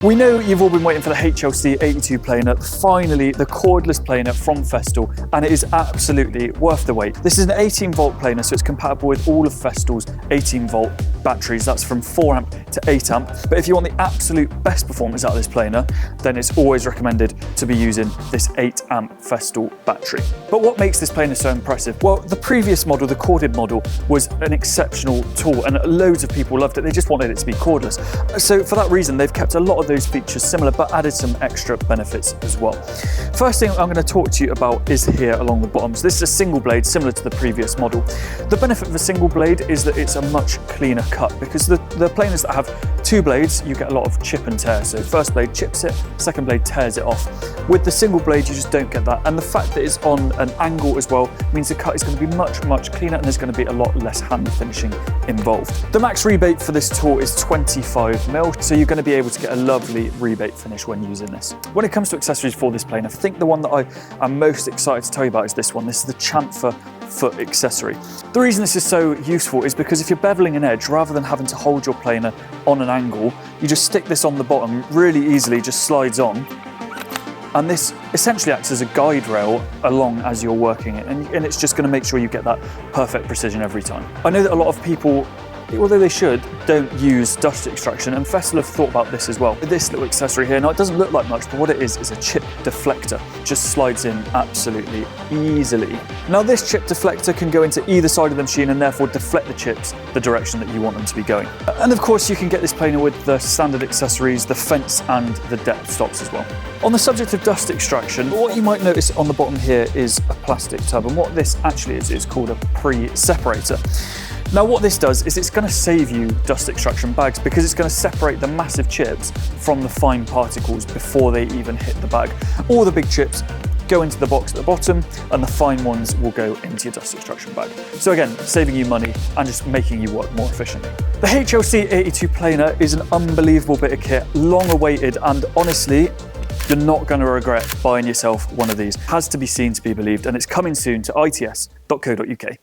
We know you've all been waiting for the HLC 82 planer, finally the cordless planer from Festool, and it is absolutely worth the wait. This is an 18-volt planer, so it's compatible with all of Festool's 18-volt batteries. That's from 4 amp to 8 amp. But if you want the absolute best performance out of this planer, then it's always recommended to be using this 8 amp Festool battery. But what makes this planer so impressive? Well, the previous model, the corded model, was an exceptional tool, and loads of people loved it. They just wanted it to be cordless. So for that reason, they've kept a lot of those features similar, but added some extra benefits as well. First thing I'm going to talk to you about is here along the bottom. So this is a single blade, similar to the previous model. The benefit of a single blade is that it's a much cleaner cut, because the planers that have 2 blades, you get a lot of chip and tear. So first blade chips it, second blade tears it off. With the single blade, you just don't get that. And the fact that it's on an angle as well means the cut is going to be much, much cleaner, and there's going to be a lot less hand finishing involved. The max rebate for this tool is 25mm, so you're going to be able to get a lovely rebate finish when using this. When it comes to accessories for this planer, I think the one that I am most excited to tell you about is this one. This is the chamfer foot accessory. The reason this is so useful is because if you're beveling an edge, rather than having to hold your planer on an angle, you just stick this on the bottom, really easily just slides on, and this essentially acts as a guide rail along as you're working it, and it's just going to make sure you get that perfect precision every time. I know that a lot of people, although they should, don't use dust extraction, and Festool have thought about this as well. This little accessory here, now it doesn't look like much, but what it is a chip deflector. It just slides in absolutely easily. Now this chip deflector can go into either side of the machine and therefore deflect the chips the direction that you want them to be going. And of course you can get this planer with the standard accessories, the fence and the depth stops as well. On the subject of dust extraction, what you might notice on the bottom here is a plastic tub, and what this actually is called a pre-separator. Now what this does is it's going to save you dust extraction bags, because it's going to separate the massive chips from the fine particles before they even hit the bag. All the big chips go into the box at the bottom, and the fine ones will go into your dust extraction bag. So again, saving you money and just making you work more efficiently. The HLC 82 planer is an unbelievable bit of kit, long awaited, and honestly, you're not going to regret buying yourself one of these. It has to be seen to be believed, and it's coming soon to its.co.uk.